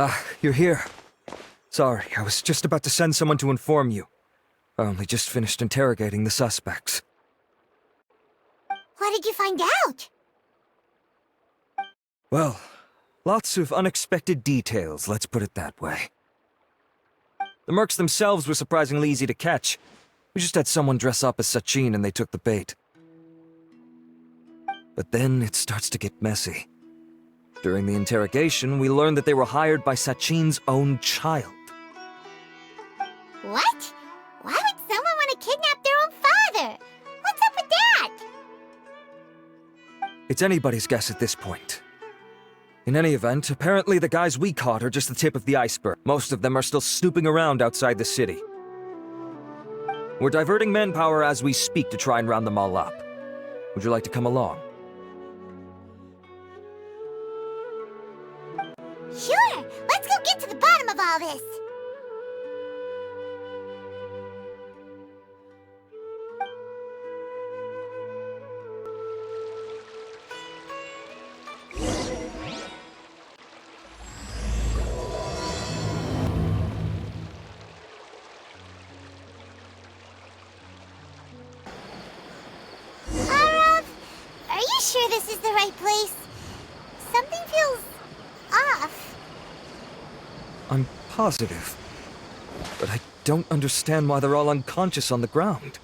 Ah, you're here. Sorry, I was just about to send someone to inform you. I only just finished interrogating the suspects. What did you find out? Well, lots of unexpected details, let's put it that way. The mercs themselves were surprisingly easy to catch. We just had someone dress up as Sachin and they took the bait. But then it starts to get messy. During the interrogation, we learned that they were hired by Sachin's own child. What? Why would someone want to kidnap their own father? What's up with that? It's anybody's guess at this point. In any event, apparently the guys we caught are just the tip of the iceberg. Most of them are still snooping around outside the city. We're diverting manpower as we speak to try and round them all up. Would you like to come along? Sure, let's go get to the bottom of all this. Are you sure this is the right place? Something feels off. I'm positive. But I don't understand why they're all unconscious on the ground.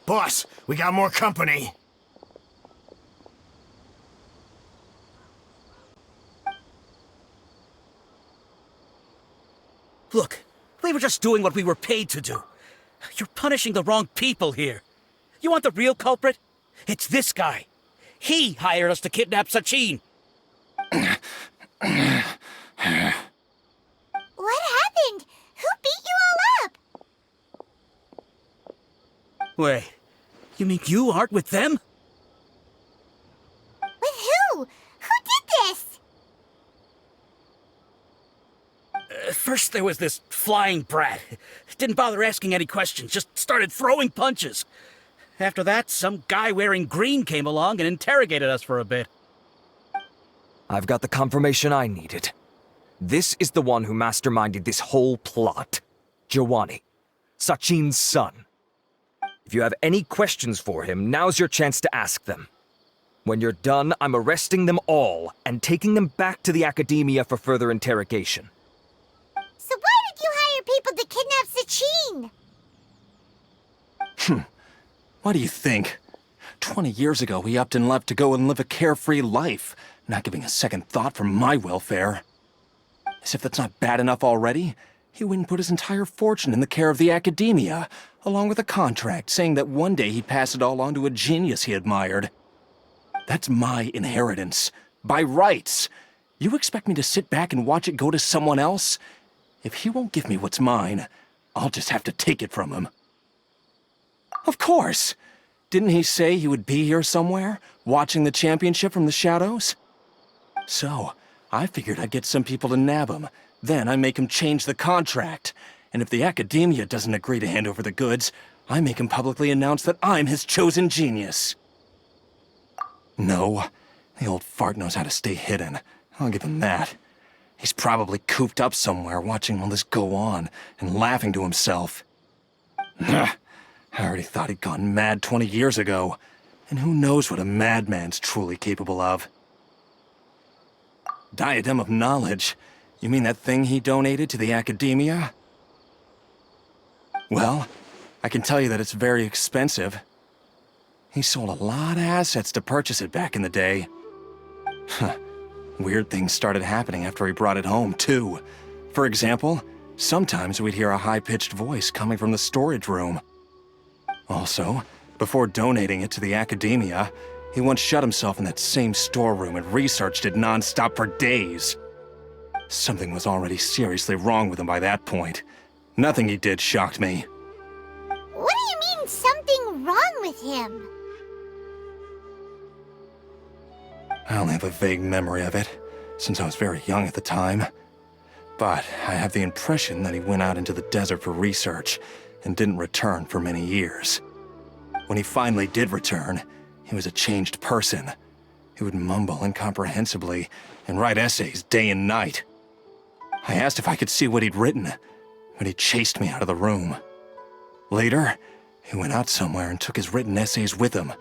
Boss, we got more company. Look, we were just doing what we were paid to do. You're punishing the wrong people here. You want the real culprit? It's this guy. He hired us to kidnap Sachin. What happened? Who beat you all up? Wait, you mean you aren't with them? With who? Who did this? First there was this flying brat. Didn't bother asking any questions, just started throwing punches. After that, some guy wearing green came along and interrogated us for a bit. I've got the confirmation I needed. This is the one who masterminded this whole plot. Jawani, Sachin's son. If you have any questions for him, now's your chance to ask them. When you're done, I'm arresting them all and taking them back to the academia for further interrogation. So why did you hire people to kidnap Sachin? What do you think? 20 years ago, he upped and left to go and live a carefree life, not giving a second thought for my welfare. As if that's not bad enough already, he went and put his entire fortune in the care of the academia, along with a contract saying that one day he'd pass it all on to a genius he admired. That's my inheritance, by rights. You expect me to sit back and watch it go to someone else? If he won't give me what's mine, I'll just have to take it from him. Of course! Didn't he say he would be here somewhere, watching the championship from the shadows? So, I figured I'd get some people to nab him. Then I make him change the contract. And if the academia doesn't agree to hand over the goods, I make him publicly announce that I'm his chosen genius. No, the old fart knows how to stay hidden. I'll give him that. He's probably cooped up somewhere watching all this go on and laughing to himself. I already thought he'd gone mad 20 years ago. And who knows what a madman's truly capable of. Diadem of Knowledge? You mean that thing he donated to the academia? Well, I can tell you that it's very expensive. He sold a lot of assets to purchase it back in the day. Weird things started happening after he brought it home, too. For example, sometimes we'd hear a high-pitched voice coming from the storage room. Also, before donating it to the academia, he once shut himself in that same storeroom and researched it non-stop for days. Something was already seriously wrong with him by that point. Nothing he did shocked me. What do you mean, something wrong with him? I only have a vague memory of it, since I was very young at the time. But I have the impression that he went out into the desert for research and didn't return for many years. When he finally did return, he was a changed person. He would mumble incomprehensibly and write essays day and night. I asked if I could see what he'd written, but he chased me out of the room. Later, he went out somewhere and took his written essays with him.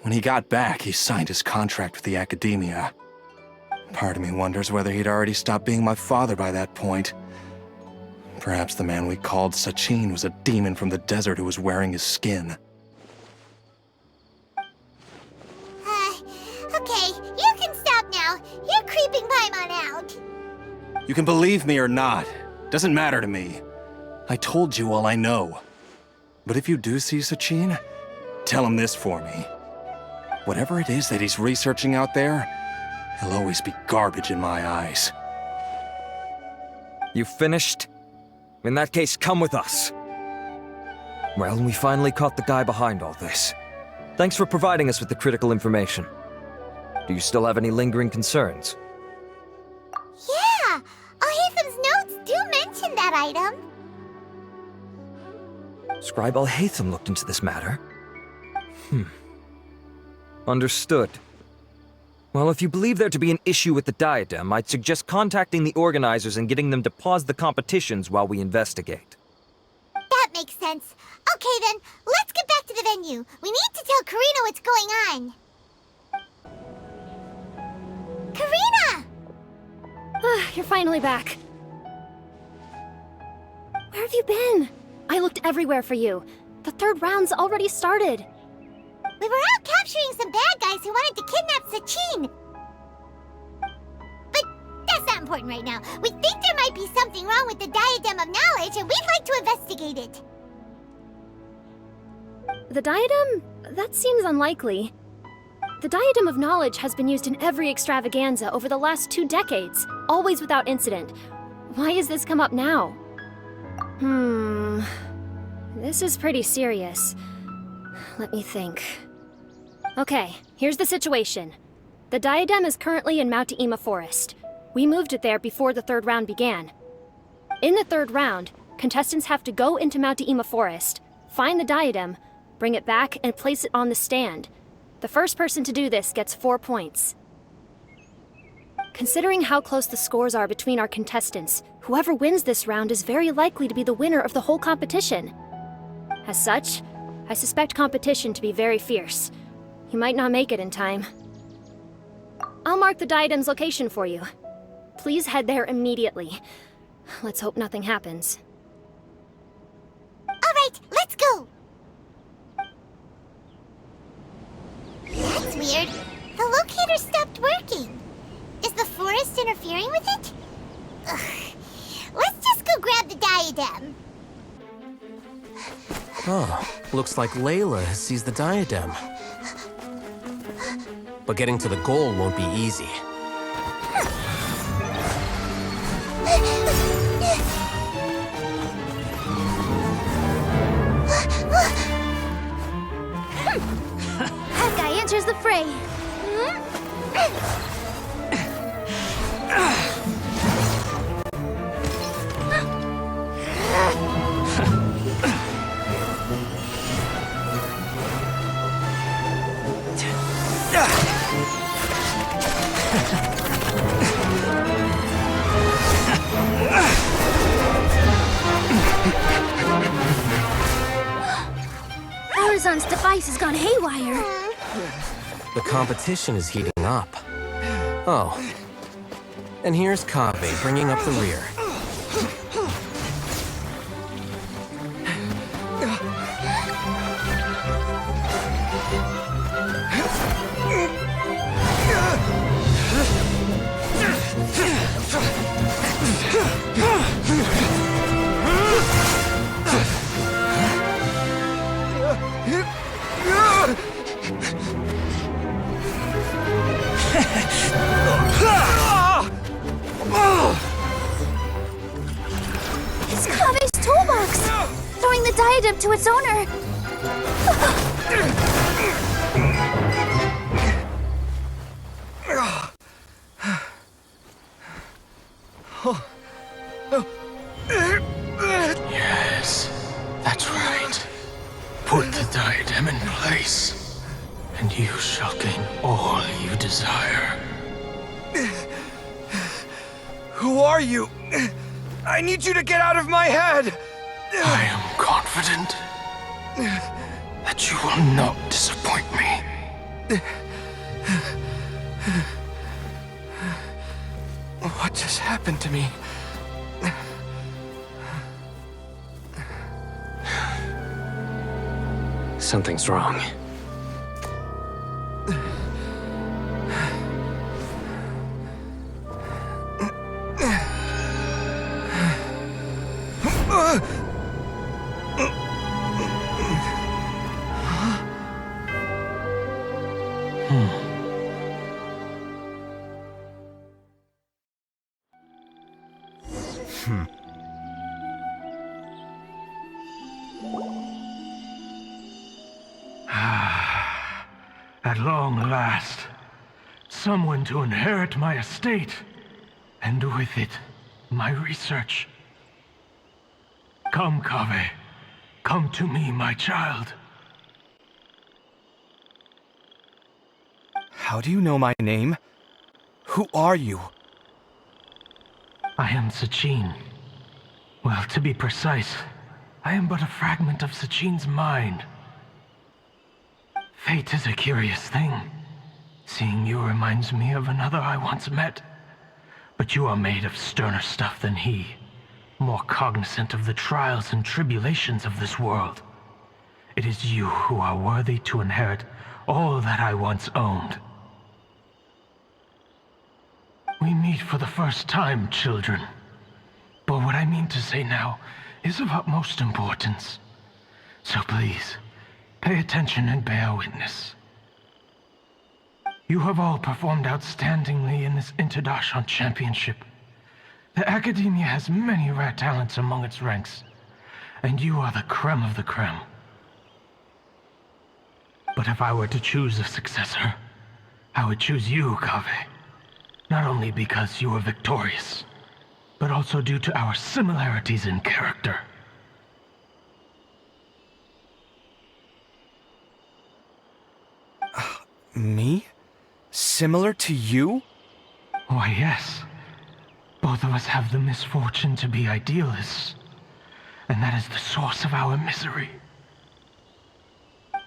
When he got back, he signed his contract with the academia. Part of me wonders whether he'd already stopped being my father by that point. Perhaps the man we called Sachin was a demon from the desert who was wearing his skin. Okay, you can stop now. You're creeping Paimon out. You can believe me or not. Doesn't matter to me. I told you all I know. But if you do see Sachin, tell him this for me. Whatever it is that he's researching out there, he'll always be garbage in my eyes. You finished? In that case, come with us. Well, we finally caught the guy behind all this. Thanks for providing us with the critical information. Do you still have any lingering concerns? Yeah, Al-Haytham's notes do mention that item. Scribe Al-Haytham looked into this matter. Understood. Well, if you believe there to be an issue with the diadem, I'd suggest contacting the organizers and getting them to pause the competitions while we investigate. That makes sense. Okay then, let's get back to the venue. We need to tell Karina what's going on. Karina! You're finally back. Where have you been? I looked everywhere for you. The third round's already started. We were out capturing some bad guys who wanted to kidnap Sachin. But that's not important right now. We think there might be something wrong with the Diadem of Knowledge, and we'd like to investigate it. The diadem? That seems unlikely. The Diadem of Knowledge has been used in every extravaganza over the last 2 decades, always without incident. Why has this come up now? This is pretty serious. Let me think. Okay, here's the situation. The diadem is currently in Mount Ima Forest. We moved it there before the third round began. In the third round, contestants have to go into Mount Ima Forest, find the diadem, bring it back, and place it on the stand. The first person to do this gets 4 points. Considering how close the scores are between our contestants, whoever wins this round is very likely to be the winner of the whole competition. As such, I suspect competition to be very fierce. You might not make it in time. I'll mark the diadem's location for you. Please head there immediately. Let's hope nothing happens. All right, let's go. That's weird. The locator stopped working. Is the forest interfering with it? Ugh. Let's just go grab the diadem. Oh, looks like Layla has seized the diadem. But getting to the goal won't be easy. That guy enters the fray. Horizon's device has gone haywire. The competition is heating up. Oh. And here's Kaveh bringing up the rear. It's Kaveh's toolbox! Throwing the diadem to its owner! Yes, that's right. Put the diadem in place, and you shall gain all you desire. Who are you? I need you to get out of my head! I am confident that you will not disappoint me. What just happened to me? Something's wrong. At long last, someone to inherit my estate, and with it, my research. Come, Kaveh. Come to me, my child. How do you know my name? Who are you? I am Sachin. Well, to be precise, I am but a fragment of Sachin's mind. Fate is a curious thing. Seeing you reminds me of another I once met. But you are made of sterner stuff than he, more cognizant of the trials and tribulations of this world. It is you who are worthy to inherit all that I once owned. We meet for the first time, children. But what I mean to say now is of utmost importance. So please, pay attention and bear witness. You have all performed outstandingly in this Interdarshan Championship. The Academia has many rare talents among its ranks, and you are the creme of the creme. But if I were to choose a successor, I would choose you, Kaveh. Not only because you were victorious, but also due to our similarities in character. Me? Similar to you? Why, yes. Both of us have the misfortune to be idealists, and that is the source of our misery.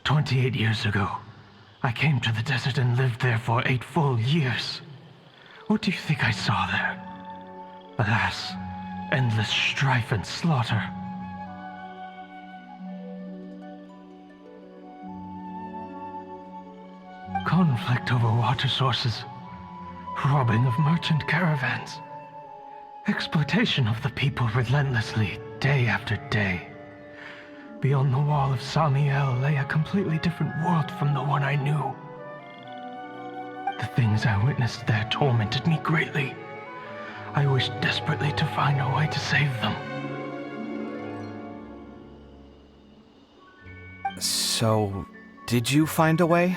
28 years ago, I came to the desert and lived there for 8 full years. What do you think I saw there? Alas, endless strife and slaughter. Conflict over water sources, robbing of merchant caravans, exploitation of the people relentlessly, day after day. Beyond the wall of Samiel lay a completely different world from the one I knew. The things I witnessed there tormented me greatly. I wished desperately to find a way to save them. So, did you find a way?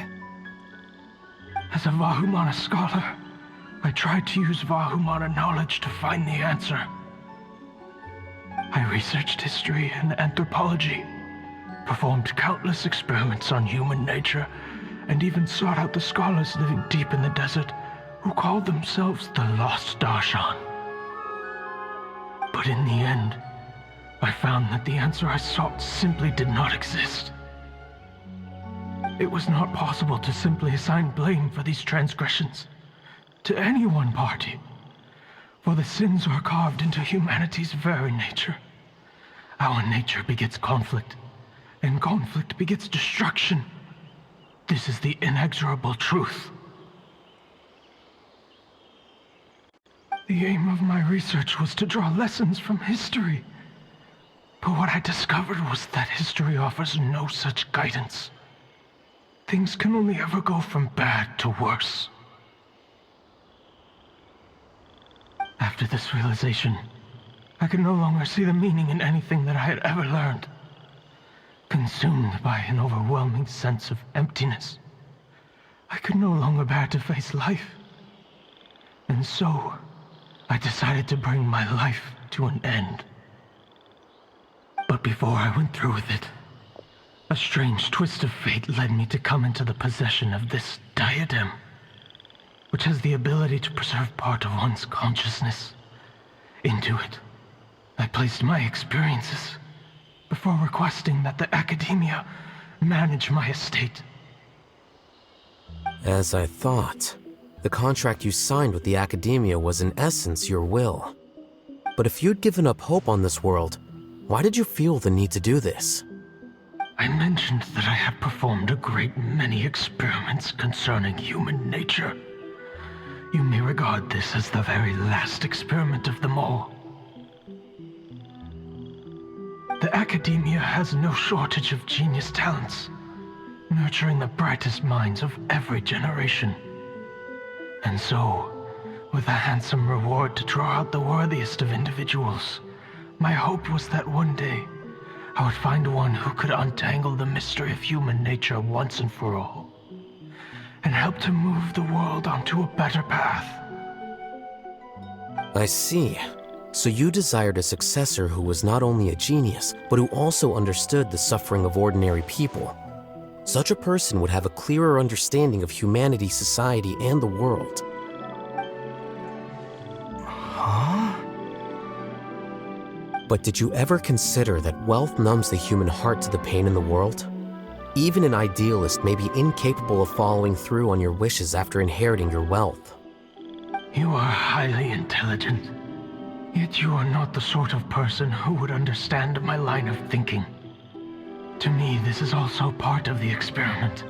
As a Vahumana scholar, I tried to use Vahumana knowledge to find the answer. I researched history and anthropology, performed countless experiments on human nature, and even sought out the scholars living deep in the desert who called themselves the Lost Darshan. But in the end, I found that the answer I sought simply did not exist. It was not possible to simply assign blame for these transgressions to any one party, for the sins are carved into humanity's very nature. Our nature begets conflict, and conflict begets destruction. This is the inexorable truth. The aim of my research was to draw lessons from history. But what I discovered was that history offers no such guidance. Things can only ever go from bad to worse. After this realization, I could no longer see the meaning in anything that I had ever learned. Consumed by an overwhelming sense of emptiness, I could no longer bear to face life. And so, I decided to bring my life to an end But before I went through with it, a strange twist of fate led me to come into the possession of this diadem, which has the ability to preserve part of one's consciousness. Into it, I placed my experiences before requesting that the Academia manage my estate. As I thought, the contract you signed with the Academia was in essence your will. But if you'd given up hope on this world, why did you feel the need to do this? I mentioned that I have performed a great many experiments concerning human nature. You may regard this as the very last experiment of them all. The Academia has no shortage of genius talents, nurturing the brightest minds of every generation. And so, with a handsome reward to draw out the worthiest of individuals, my hope was that one day I would find one who could untangle the mystery of human nature once and for all, and help to move the world onto a better path. I see. So you desired a successor who was not only a genius, but who also understood the suffering of ordinary people. Such a person would have a clearer understanding of humanity, society, and the world. Huh? But did you ever consider that wealth numbs the human heart to the pain in the world? Even an idealist may be incapable of following through on your wishes after inheriting your wealth. You are highly intelligent, yet you are not the sort of person who would understand my line of thinking. To me, this is also part of the experiment,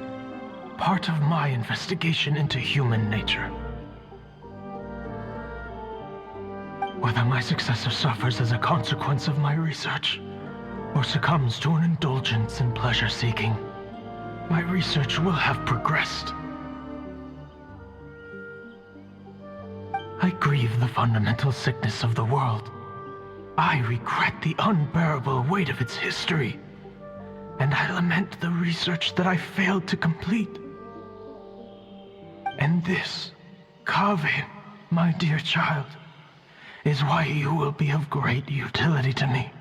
part of my investigation into human nature. Whether my successor suffers as a consequence of my research, or succumbs to an indulgence in pleasure-seeking, my research will have progressed. I grieve the fundamental sickness of the world. I regret the unbearable weight of its history, and I lament the research that I failed to complete. And this, Kaveh, my dear child, is why you will be of great utility to me.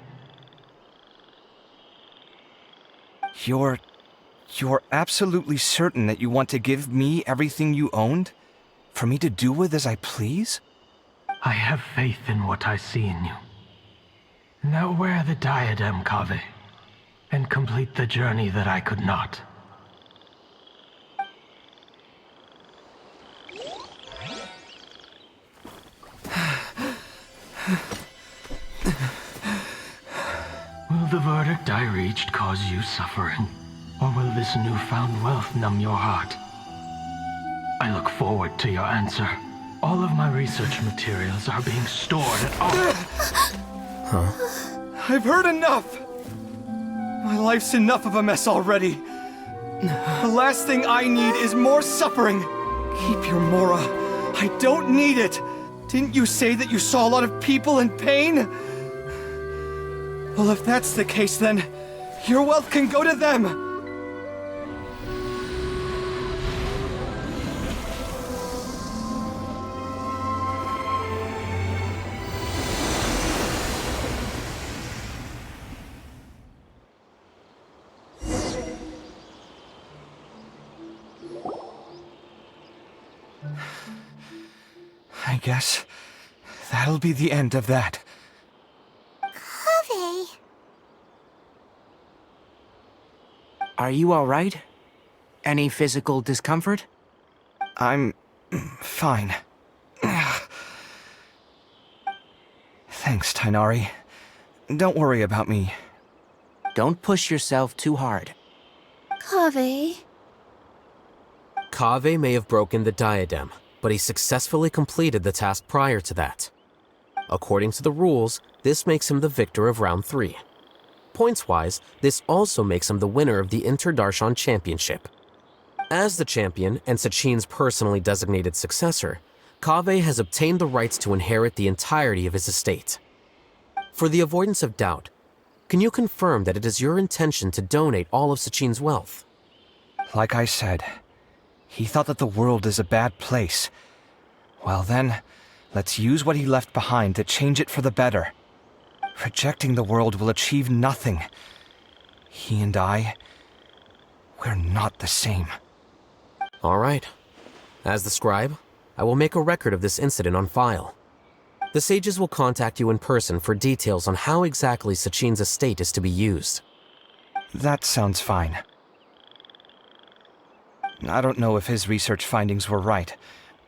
You're absolutely certain that you want to give me everything you owned? For me to do with as I please? I have faith in what I see in you. Now wear the diadem, Kaveh, and complete the journey that I could not. Will the verdict I reached cause you suffering? Or will this newfound wealth numb your heart? I look forward to your answer. All of my research materials are being stored at I've heard enough! My life's enough of a mess already. The last thing I need is more suffering. Keep your Mora. I don't need it. Didn't you say that you saw a lot of people in pain? Well, if that's the case, then your wealth can go to them. I guess that'll be the end of that. Kaveh. Are you all right? Any physical discomfort? I'm fine. Thanks, Tainari. Don't worry about me. Don't push yourself too hard. Kaveh. Kaveh may have broken the diadem, but he successfully completed the task prior to that. According to the rules, this makes him the victor of round 3. Points-wise, this also makes him the winner of the Inter-Darshan Championship. As the champion and Sachin's personally designated successor, Kaveh has obtained the rights to inherit the entirety of his estate. For the avoidance of doubt, can you confirm that it is your intention to donate all of Sachin's wealth? Like I said, he thought that the world is a bad place. Well then, let's use what he left behind to change it for the better. Projecting the world will achieve nothing. He and I, we're not the same. All right. As the scribe, I will make a record of this incident on file. The sages will contact you in person for details on how exactly Sachin's estate is to be used. That sounds fine. I don't know if his research findings were right,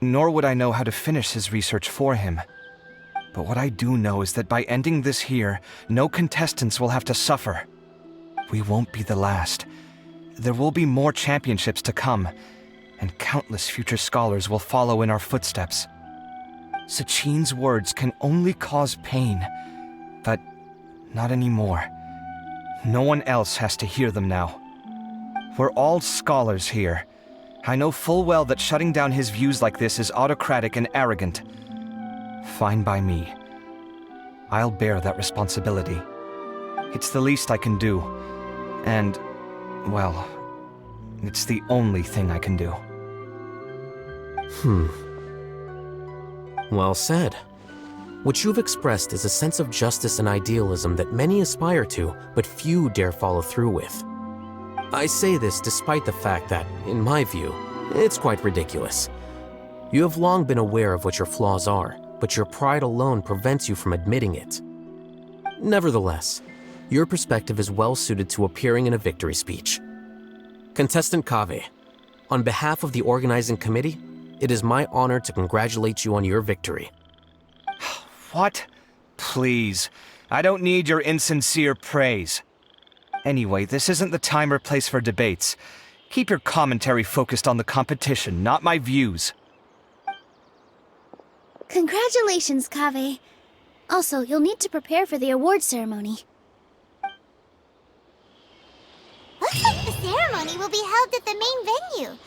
nor would I know how to finish his research for him. But what I do know is that by ending this here, no contestants will have to suffer. We won't be the last. There will be more championships to come, and countless future scholars will follow in our footsteps. Sachin's words can only cause pain, but not anymore. No one else has to hear them now. We're all scholars here. I know full well that shutting down his views like this is autocratic and arrogant. Fine by me. I'll bear that responsibility. It's the least I can do. And, well, it's the only thing I can do. Well said. What you've expressed is a sense of justice and idealism that many aspire to, but few dare follow through with. I say this despite the fact that, in my view, it's quite ridiculous. You have long been aware of what your flaws are, but your pride alone prevents you from admitting it. Nevertheless, your perspective is well suited to appearing in a victory speech. Contestant Kaveh, on behalf of the organizing committee, it is my honor to congratulate you on your victory. What? Please. I don't need your insincere praise. Anyway, this isn't the time or place for debates. Keep your commentary focused on the competition, not my views. Congratulations, Kaveh. Also, you'll need to prepare for the award ceremony. Looks like the ceremony will be held at the main venue.